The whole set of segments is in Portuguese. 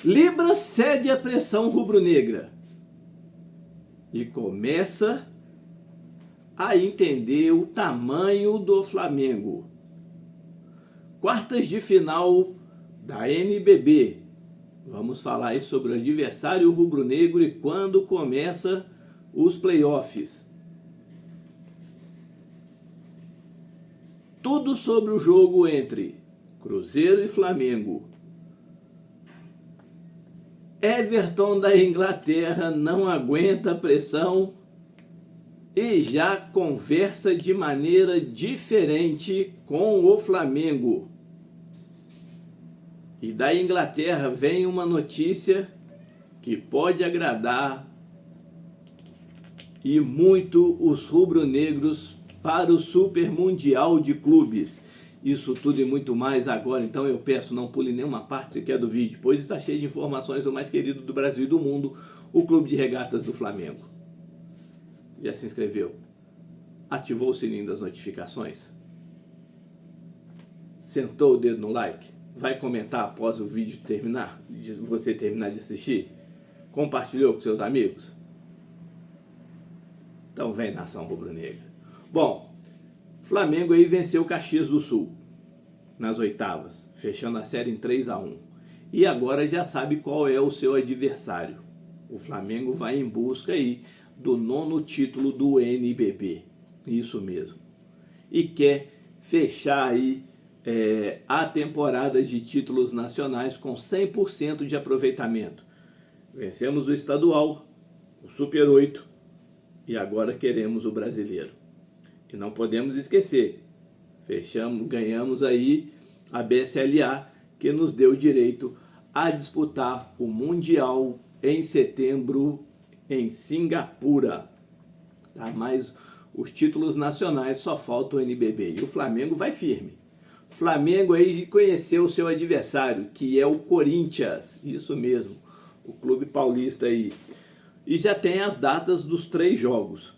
Libra cede à pressão rubro-negra e começa a entender o tamanho do Flamengo. Quartas de final da NBB. Vamos falar aí sobre o adversário rubro-negro e quando começa os playoffs. Tudo sobre o jogo entre Cruzeiro e Flamengo. Everton da Inglaterra não aguenta a pressão e já conversa de maneira diferente com o Flamengo. E da Inglaterra vem uma notícia que pode agradar e muito os rubro-negros para o Super Mundial de Clubes. Isso tudo e muito mais agora, então eu peço, não pule nenhuma parte sequer do vídeo, pois está cheio de informações do mais querido do Brasil e do mundo, o Clube de Regatas do Flamengo. Já se inscreveu? Ativou o sininho das notificações? Sentou o dedo no like? Vai comentar após o vídeo terminar? Você terminar de assistir? Compartilhou com seus amigos? Então vem, nação rubro-negra. Bom, Flamengo aí venceu o Caxias do Sul nas oitavas, fechando a série em 3-1. E agora já sabe qual é o seu adversário. O Flamengo vai em busca aí do 9º título do NBB. Isso mesmo. E quer fechar aí a temporada de títulos nacionais com 100% de aproveitamento. Vencemos o estadual, o Super 8 e agora queremos o brasileiro. E não podemos esquecer, ganhamos aí a BSLA, que nos deu direito a disputar o Mundial em setembro em Singapura. Tá? Mas os títulos nacionais só falta o NBB. E o Flamengo vai firme. O Flamengo aí conheceu o seu adversário, que é o Corinthians. Isso mesmo, o clube paulista aí. E já tem as datas dos 3 jogos.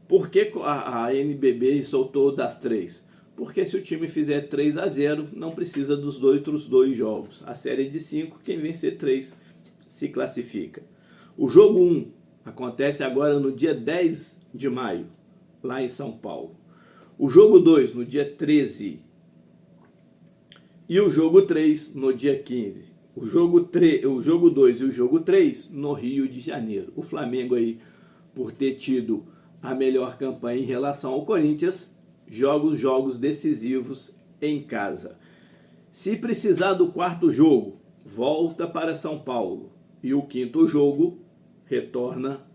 Por que a NBB soltou das 3? Porque se o time fizer 3-0, não precisa dos outros 2 jogos. A série de 5, quem vencer 3 se classifica. O jogo 1 acontece agora no dia 10 de maio, lá em São Paulo. O jogo 2 no dia 13. E o jogo 3 no dia 15. O jogo 2 e o jogo 3 no Rio de Janeiro. O Flamengo aí, por ter tido a melhor campanha em relação ao Corinthians, joga os jogos decisivos em casa. Se precisar do 4º jogo, volta para São Paulo. E o 5º jogo retorna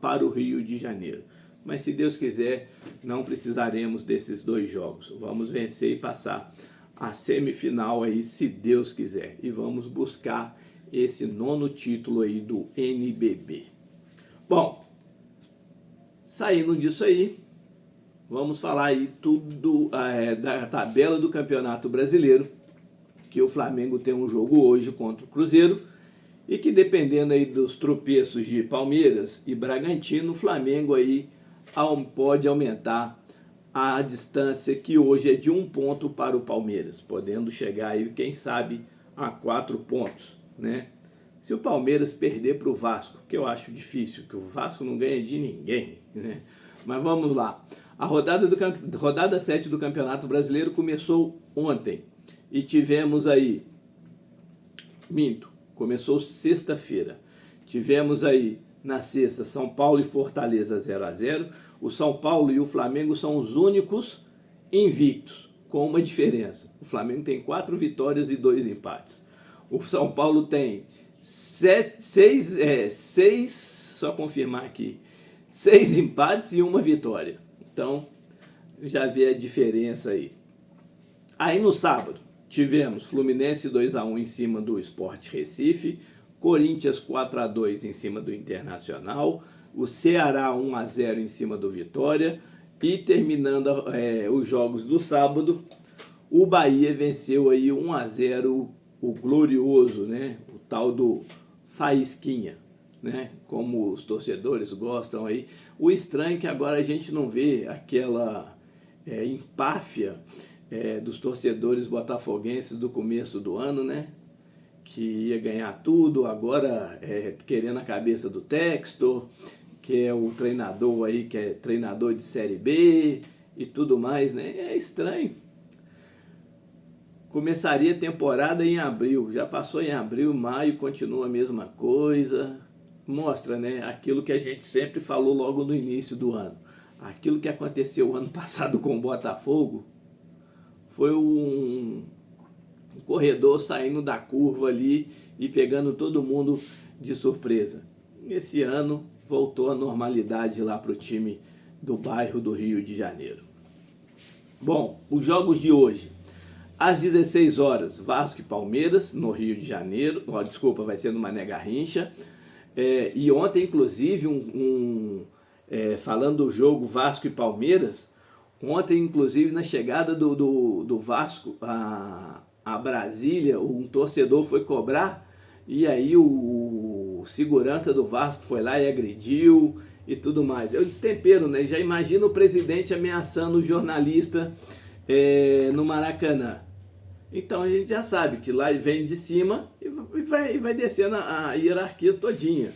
para o Rio de Janeiro. Mas se Deus quiser, não precisaremos desses 2 jogos. Vamos vencer e passar a semifinal aí, se Deus quiser. E vamos buscar esse 9º título aí do NBB. Bom, saindo disso aí, vamos falar aí tudo da tabela do Campeonato Brasileiro, que o Flamengo tem um jogo hoje contra o Cruzeiro, e que dependendo aí dos tropeços de Palmeiras e Bragantino, o Flamengo aí pode aumentar a distância, que hoje é de 1 ponto para o Palmeiras, podendo chegar aí, quem sabe, a 4 pontos, né? Se o Palmeiras perder para o Vasco, que eu acho difícil, que o Vasco não ganha de ninguém, né? Mas vamos lá. A rodada 7 do Campeonato Brasileiro começou ontem. E tivemos aí... começou sexta-feira. Tivemos aí, na sexta, São Paulo e Fortaleza 0-0. O São Paulo e o Flamengo são os únicos invictos, com uma diferença. O Flamengo tem 4 vitórias e 2 empates. O São Paulo tem 6 empates e 1 vitória. Então, já vê a diferença aí. Aí no sábado, tivemos Fluminense 2-1 em cima do Sport Recife, Corinthians 4-2 em cima do Internacional, o Ceará 1-0 em cima do Vitória, e terminando os jogos do sábado, o Bahia venceu aí 1-0 o glorioso, né? O tal do Faísquinha, né? Como os torcedores gostam aí. O estranho é que agora a gente não vê aquela empáfia dos torcedores botafoguenses do começo do ano, né? que ia ganhar tudo, agora querendo a cabeça do Textor, que é o treinador aí, que é treinador de Série B e tudo mais, né? É estranho. Começaria a temporada em abril, já passou em abril, maio, continua a mesma coisa. Mostra, né, aquilo que a gente sempre falou logo no início do ano. Aquilo que aconteceu ano passado com o Botafogo foi um corredor saindo da curva ali e pegando todo mundo de surpresa. Esse ano voltou a normalidade lá para o time do bairro do Rio de Janeiro. Bom, os jogos de hoje. Às 16 horas, Vasco e Palmeiras, no Rio de Janeiro. Desculpa, vai ser no Mané Garrincha. E ontem, inclusive, falando do jogo Vasco e Palmeiras, ontem, inclusive, na chegada do Vasco a Brasília, um torcedor foi cobrar, e aí o segurança do Vasco foi lá e agrediu e tudo mais. É o destempero, né? Já imagina o presidente ameaçando o jornalista no Maracanã. Então a gente já sabe que lá vem de cima e vai descendo a hierarquia todinha,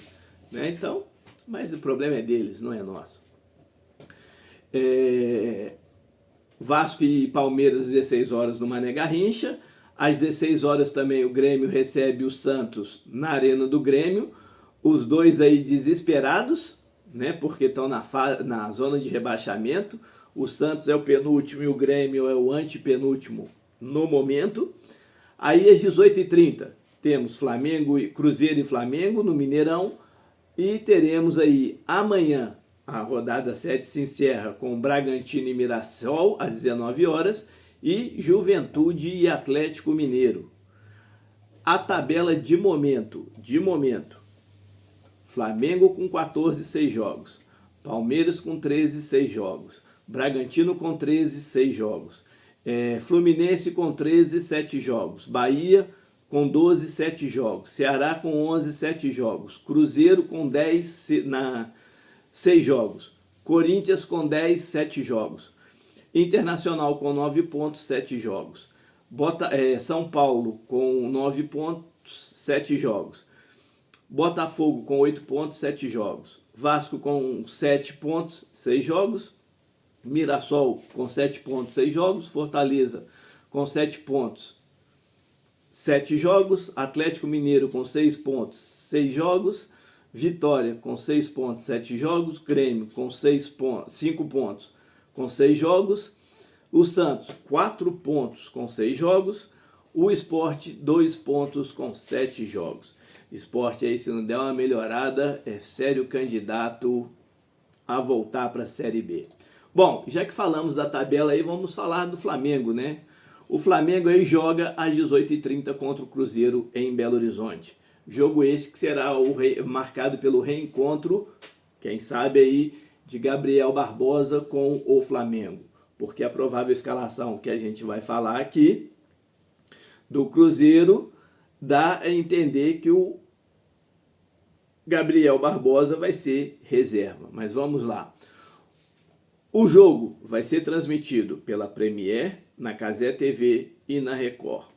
né? Então, mas o problema é deles, não é nosso. Vasco e Palmeiras às 16 horas no Mané Garrincha. Às 16 horas também o Grêmio recebe o Santos na Arena do Grêmio. Os dois aí desesperados, né? Porque estão na zona de rebaixamento. O Santos é o penúltimo e o Grêmio é o antepenúltimo no momento. Aí às 18h30 temos Cruzeiro e Flamengo no Mineirão, e teremos aí amanhã a rodada 7 se encerra com Bragantino e Mirassol às 19 horas e Juventude e Atlético Mineiro. A tabela de momento, Flamengo com 14, 6 jogos, Palmeiras com 13, 6 jogos, Bragantino com 13, 6 jogos, Fluminense com 13, 7 jogos, Bahia com 12, 7 jogos, Ceará com 11, 7 jogos, Cruzeiro com 10, 6 jogos, Corinthians com 10, 7 jogos, Internacional com 9 pontos, 7 jogos, São Paulo com 9 pontos, 7 jogos, Botafogo com 8 pontos, 7 jogos, Vasco com 7 pontos, 6 jogos, Mirassol com 7 pontos, 6 jogos, Fortaleza com 7 pontos, 7 jogos, Atlético Mineiro com 6 pontos, 6 jogos, Vitória com 6 pontos, 7 jogos, Grêmio com 5 pontos, com 6 jogos, o Santos 4 pontos com 6 jogos, o Sport 2 pontos com 7 jogos. Sport aí, se não der uma melhorada, é sério candidato a voltar para a Série B. Bom, já que falamos da tabela aí, vamos falar do Flamengo, né? O Flamengo aí joga às 18h30 contra o Cruzeiro em Belo Horizonte. Jogo esse que será marcado pelo reencontro, quem sabe aí, de Gabriel Barbosa com o Flamengo. Porque a provável escalação que a gente vai falar aqui do Cruzeiro dá a entender que o Gabriel Barbosa vai ser reserva. Mas vamos lá. O jogo vai ser transmitido pela Premier, na Cazé TV e na Record.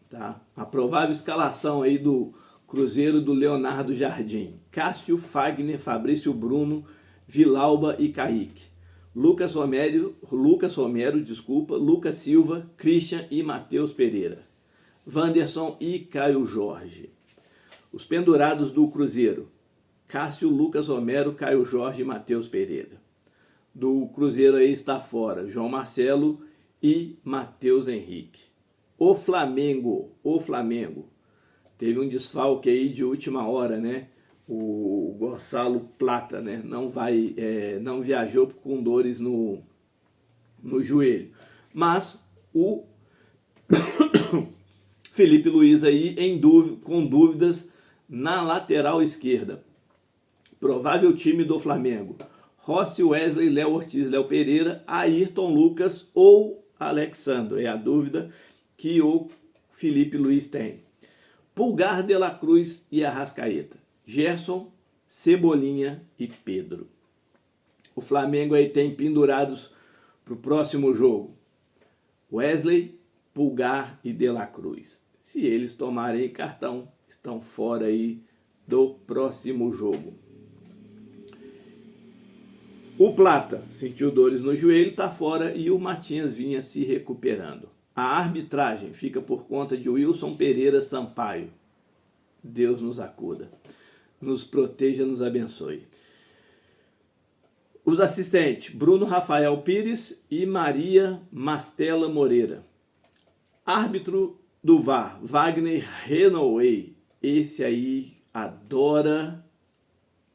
Tá? A provável escalação aí do Cruzeiro do Leonardo Jardim: Cássio, Fagner, Fabrício Bruno, Vilauba e Kaique. Lucas Romero, Lucas Silva, Christian e Matheus Pereira. Wanderson e Caio Jorge. Os pendurados do Cruzeiro: Cássio, Lucas Romero, Caio Jorge e Matheus Pereira. Do Cruzeiro aí está fora João Marcelo e Matheus Henrique. O Flamengo teve um desfalque aí de última hora, né? O Gonçalo Plata, né? Não viajou com dores no joelho. Mas o Felipe Luiz aí com dúvidas na lateral esquerda. Provável time do Flamengo: Rossi, Wesley, Léo Ortiz, Léo Pereira, Ayrton Lucas ou Alexandre. É a dúvida que o Felipe Luiz tem. Pulgar, De La Cruz e Arrascaeta. Gerson, Cebolinha e Pedro. O Flamengo aí tem pendurados para o próximo jogo: Wesley, Pulgar e De La Cruz. Se eles tomarem cartão, estão fora aí do próximo jogo. O Plata sentiu dores no joelho, está fora, e o Matinhas vinha se recuperando. A arbitragem fica por conta de Wilson Pereira Sampaio. Deus nos acuda, nos proteja, nos abençoe. Os assistentes, Bruno Rafael Pires e Maria Mastella Moreira. Árbitro do VAR, Wagner Renouei. Esse aí adora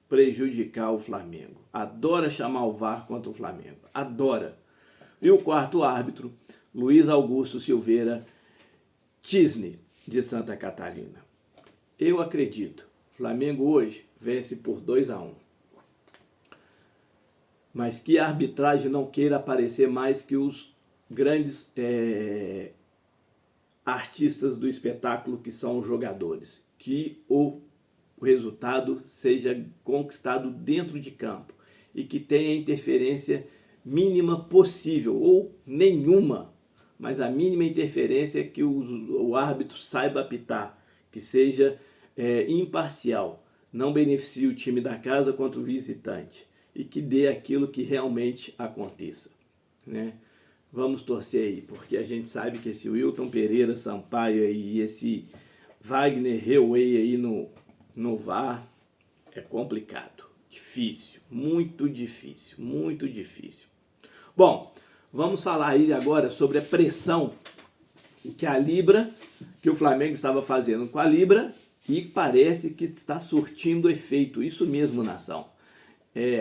prejudicar o Flamengo. Adora chamar o VAR contra o Flamengo. Adora. E o quarto árbitro, Luiz Augusto Silveira Tisne, de Santa Catarina. Eu acredito. O Flamengo hoje vence por 2-1. Mas que a arbitragem não queira aparecer mais que os grandes artistas do espetáculo, que são os jogadores. Que o resultado seja conquistado dentro de campo e que tenha a interferência mínima possível, ou nenhuma, mas a mínima interferência, que o árbitro saiba apitar, que seja imparcial, não beneficie o time da casa contra o visitante e que dê aquilo que realmente aconteça, né? Vamos torcer aí, porque a gente sabe que esse Wilton Pereira Sampaio aí, e esse Wagner Renouei aí no VAR é complicado, difícil, muito difícil, muito difícil. Bom, vamos falar aí agora sobre a pressão que o Flamengo estava fazendo com a Libra, e parece que está surtindo efeito. Isso mesmo, nação.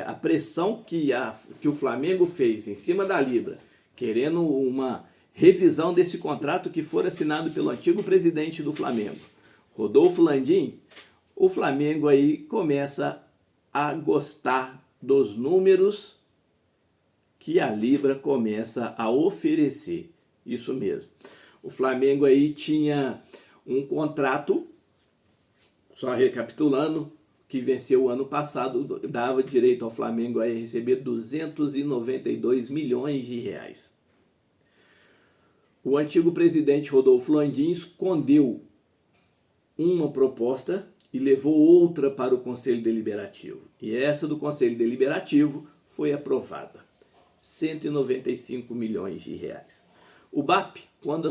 A pressão que o Flamengo fez em cima da Libra, querendo uma revisão desse contrato que for assinado pelo antigo presidente do Flamengo, Rodolfo Landim, o Flamengo aí começa a gostar dos números que a Libra começa a oferecer. Isso mesmo. O Flamengo aí tinha um contrato, só recapitulando, que venceu o ano passado, dava direito ao Flamengo a receber 292 milhões de reais. O antigo presidente Rodolfo Landim escondeu uma proposta e levou outra para o Conselho Deliberativo. E essa do Conselho Deliberativo foi aprovada. 195 milhões de reais. O BAP, quando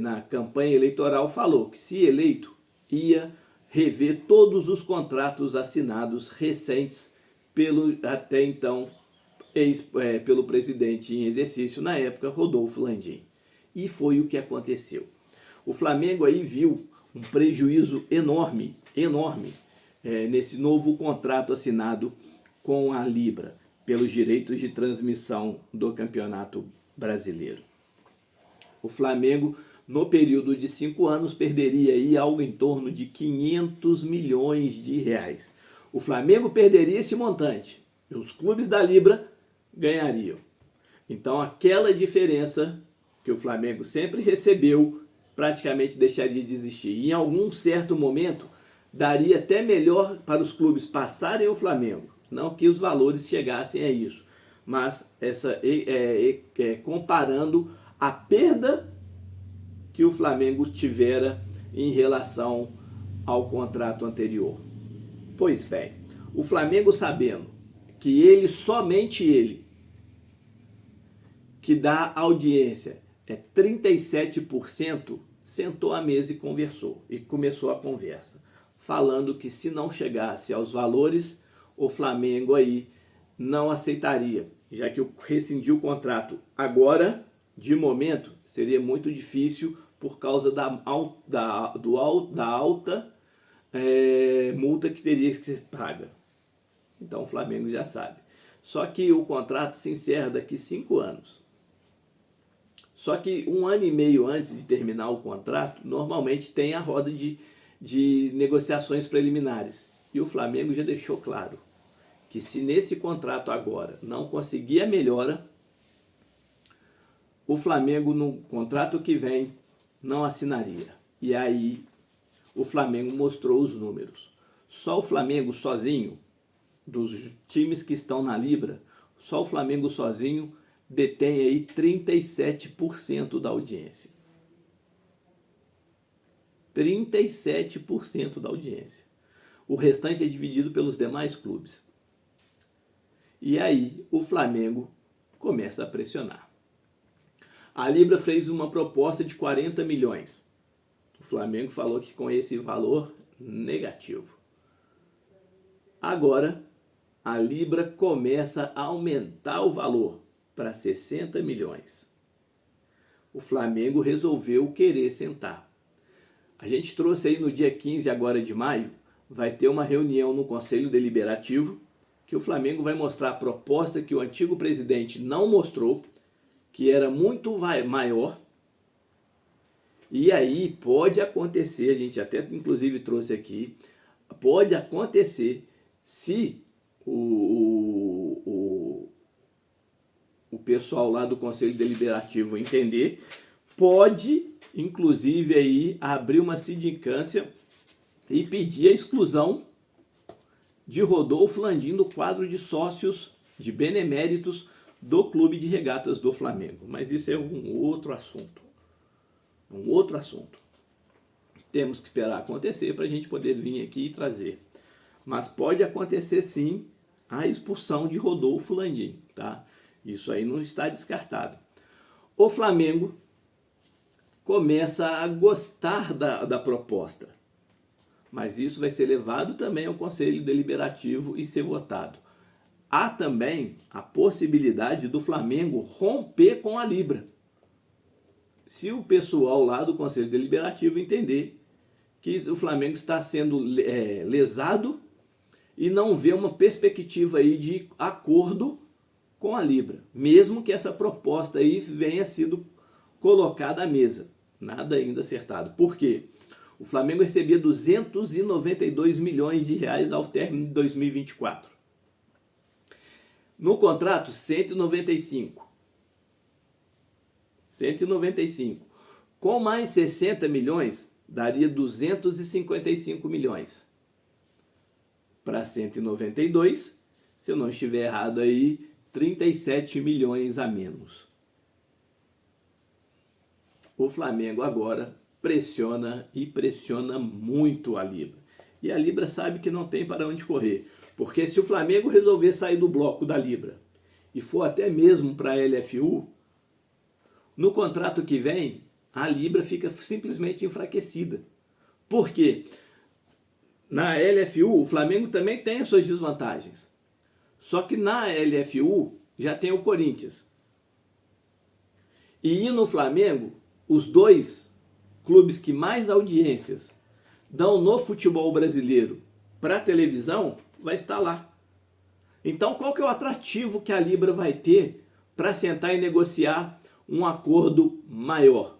na campanha eleitoral, falou que, se eleito, ia rever todos os contratos assinados recentes até então pelo presidente em exercício na época, Rodolfo Landim. E foi o que aconteceu. O Flamengo aí viu um prejuízo enorme nesse novo contrato assinado com a Libra, pelos direitos de transmissão do Campeonato Brasileiro. O Flamengo, no período de 5 anos, perderia aí algo em torno de 500 milhões de reais. O Flamengo perderia esse montante e os clubes da Libra ganhariam. Então, aquela diferença que o Flamengo sempre recebeu praticamente deixaria de existir. E em algum certo momento, daria até melhor para os clubes passarem o Flamengo. Não que os valores chegassem a isso, mas comparando a perda que o Flamengo tivera em relação ao contrato anterior. Pois bem, o Flamengo, sabendo que somente ele, que dá audiência 37%, sentou à mesa e conversou, e começou a conversa, falando que, se não chegasse aos valores, o Flamengo aí não aceitaria, já que rescindiu o contrato agora, de momento, seria muito difícil por causa da alta multa que teria que ser paga. Então o Flamengo já sabe. Só que o contrato se encerra daqui 5 anos. Só que 1 ano e meio antes de terminar o contrato, normalmente tem a roda de negociações preliminares. E o Flamengo já deixou claro que, se nesse contrato agora não conseguir a melhora, o Flamengo, no contrato que vem, não assinaria. E aí o Flamengo mostrou os números. Só o Flamengo sozinho, dos times que estão na Libra, só o Flamengo sozinho detém aí 37% da audiência. 37% da audiência. O restante é dividido pelos demais clubes. E aí o Flamengo começa a pressionar. A Libra fez uma proposta de 40 milhões. O Flamengo falou que com esse valor negativo. Agora, a Libra começa a aumentar o valor para 60 milhões. O Flamengo resolveu querer sentar. A gente trouxe aí no dia 15 agora de maio, vai ter uma reunião no Conselho Deliberativo, que o Flamengo vai mostrar a proposta que o antigo presidente não mostrou, que era muito maior. E aí pode acontecer, a gente até inclusive trouxe aqui, pode acontecer se o pessoal lá do Conselho Deliberativo entender, pode inclusive aí abrir uma sindicância e pedir a exclusão de Rodolfo Landim do quadro de sócios de beneméritos do Clube de Regatas do Flamengo. Mas isso é um outro assunto. Um outro assunto. Temos que esperar acontecer para a gente poder vir aqui e trazer. Mas pode acontecer sim a expulsão de Rodolfo Landim, tá? Isso aí não está descartado. O Flamengo começa a gostar da proposta. Mas isso vai ser levado também ao Conselho Deliberativo e ser votado. Há também a possibilidade do Flamengo romper com a Libra. Se o pessoal lá do Conselho Deliberativo entender que o Flamengo está sendo lesado e não vê uma perspectiva aí de acordo com a Libra, mesmo que essa proposta aí venha sido colocada à mesa. Nada ainda acertado. Por quê? O Flamengo recebia 292 milhões de reais ao término de 2024. No contrato, 195. 195. Com mais 60 milhões, daria 255 milhões. Para 192, se eu não estiver errado aí, 37 milhões a menos. O Flamengo agora pressiona e pressiona muito a Libra. E a Libra sabe que não tem para onde correr. Porque se o Flamengo resolver sair do bloco da Libra e for até mesmo para a LFU, no contrato que vem, a Libra fica simplesmente enfraquecida. Por quê? Na LFU, o Flamengo também tem as suas desvantagens. Só que na LFU já tem o Corinthians. E no Flamengo, os dois clubes que mais audiências dão no futebol brasileiro para a televisão, vai estar lá. Então, qual que é o atrativo que a Libra vai ter para sentar e negociar um acordo maior?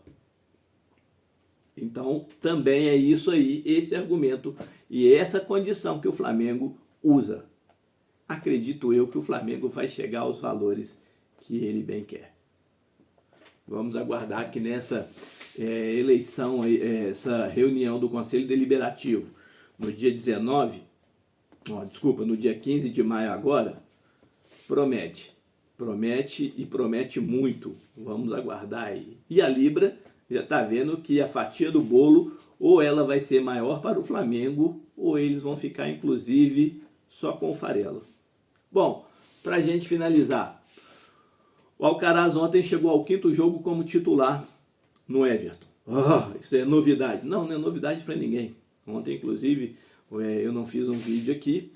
Então, também é isso aí, esse argumento e essa condição que o Flamengo usa. Acredito eu que o Flamengo vai chegar aos valores que ele bem quer. Vamos aguardar que nessa eleição, essa reunião do Conselho Deliberativo, no dia 15 de maio agora, promete e promete muito. Vamos aguardar aí. E a Libra já está vendo que a fatia do bolo, ou ela vai ser maior para o Flamengo, ou eles vão ficar, inclusive, só com o farelo. Bom, para a gente finalizar, o Alcaraz ontem chegou ao 5º jogo como titular no Everton. Isso é novidade. Não é novidade para ninguém. Ontem, inclusive, eu não fiz um vídeo aqui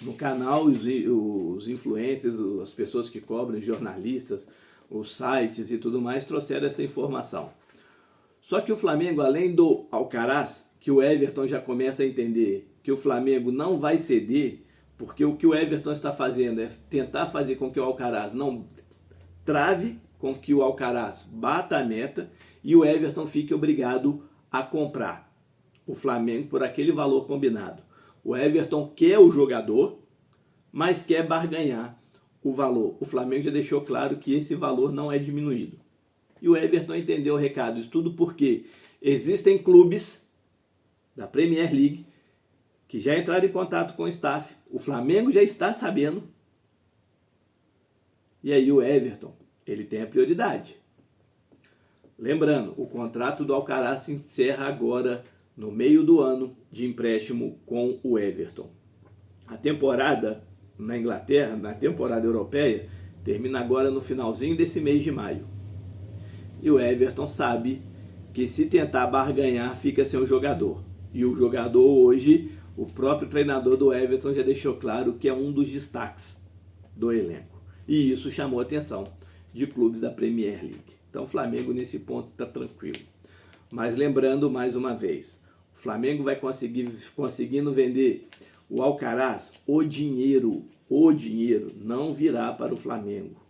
no canal, os influencers, as pessoas que cobrem, jornalistas, os sites e tudo mais, trouxeram essa informação. Só que o Flamengo, além do Alcaraz, que o Everton já começa a entender que o Flamengo não vai ceder, porque o que o Everton está fazendo é tentar fazer com que o Alcaraz não trave, com que o Alcaraz bata a meta e o Everton fique obrigado a comprar o Flamengo por aquele valor combinado. O Everton quer o jogador, mas quer barganhar o valor. O Flamengo já deixou claro que esse valor não é diminuído. E o Everton entendeu o recado. Isso tudo porque existem clubes da Premier League que já entraram em contato com o staff. O Flamengo já está sabendo. E aí o Everton, ele tem a prioridade. Lembrando, o contrato do Alcaraz se encerra agora no meio do ano de empréstimo com o Everton. A temporada na Inglaterra, na temporada europeia, termina agora no finalzinho desse mês de maio. E o Everton sabe que se tentar barganhar fica sem o jogador. E o jogador hoje, o próprio treinador do Everton já deixou claro que é um dos destaques do elenco. E isso chamou a atenção de clubes da Premier League. Então o Flamengo nesse ponto está tranquilo. Mas lembrando mais uma vez, o Flamengo vai conseguindo vender o Alcaraz, o dinheiro não virá para o Flamengo.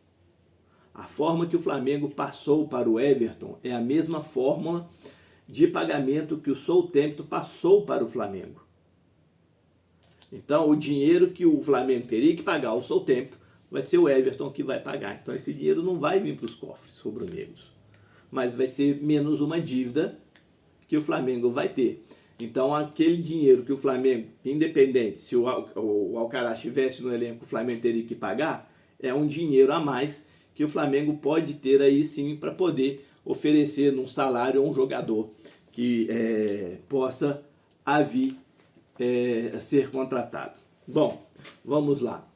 A forma que o Flamengo passou para o Everton é a mesma fórmula de pagamento que o Southampton passou para o Flamengo. Então o dinheiro que o Flamengo teria que pagar ao Southampton vai ser o Everton que vai pagar. Então esse dinheiro não vai vir para os cofres rubro-negros, mas vai ser menos uma dívida que o Flamengo vai ter. Então aquele dinheiro que o Flamengo, independente se o Alcaraz estivesse no elenco, o Flamengo teria que pagar, é um dinheiro a mais que o Flamengo pode ter aí sim para poder oferecer num salário a um jogador que possa vir a ser contratado. Bom, vamos lá.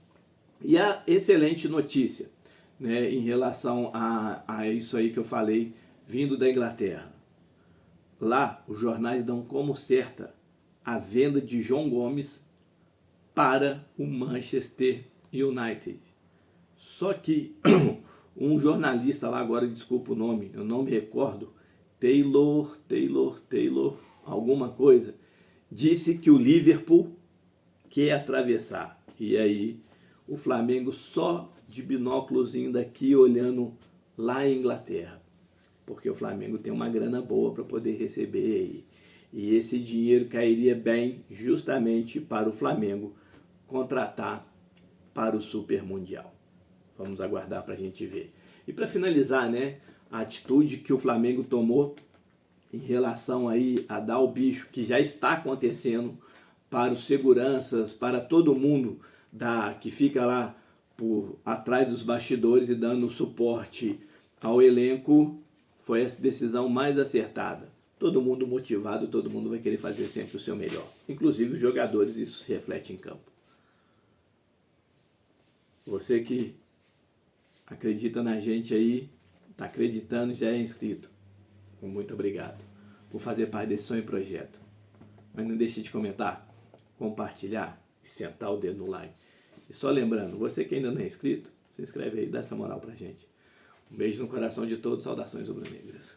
E a excelente notícia, né, em relação a isso aí que eu falei, vindo da Inglaterra. Lá, os jornais dão como certa a venda de João Gomes para o Manchester United. Só que um jornalista lá, agora desculpa o nome, eu não me recordo, Taylor, alguma coisa, disse que o Liverpool quer atravessar. E aí o Flamengo só de binóculozinho daqui olhando lá em Inglaterra. Porque o Flamengo tem uma grana boa para poder receber aí. E esse dinheiro cairia bem justamente para o Flamengo contratar para o Super Mundial. Vamos aguardar para a gente ver. E para finalizar, né, a atitude que o Flamengo tomou em relação aí a dar o bicho, que já está acontecendo para os seguranças, para todo mundo que fica lá por atrás dos bastidores e dando suporte ao elenco, foi a decisão mais acertada. Todo mundo motivado, todo mundo vai querer fazer sempre o seu melhor. Inclusive os jogadores, isso se reflete em campo. Você que acredita na gente aí, está acreditando, já é inscrito. Muito obrigado por fazer parte desse sonho e projeto. Mas não deixe de comentar, compartilhar e sentar o dedo no like. E só lembrando, você que ainda não é inscrito, se inscreve aí, dá essa moral pra gente. Um beijo no coração de todos, saudações rubro-negras.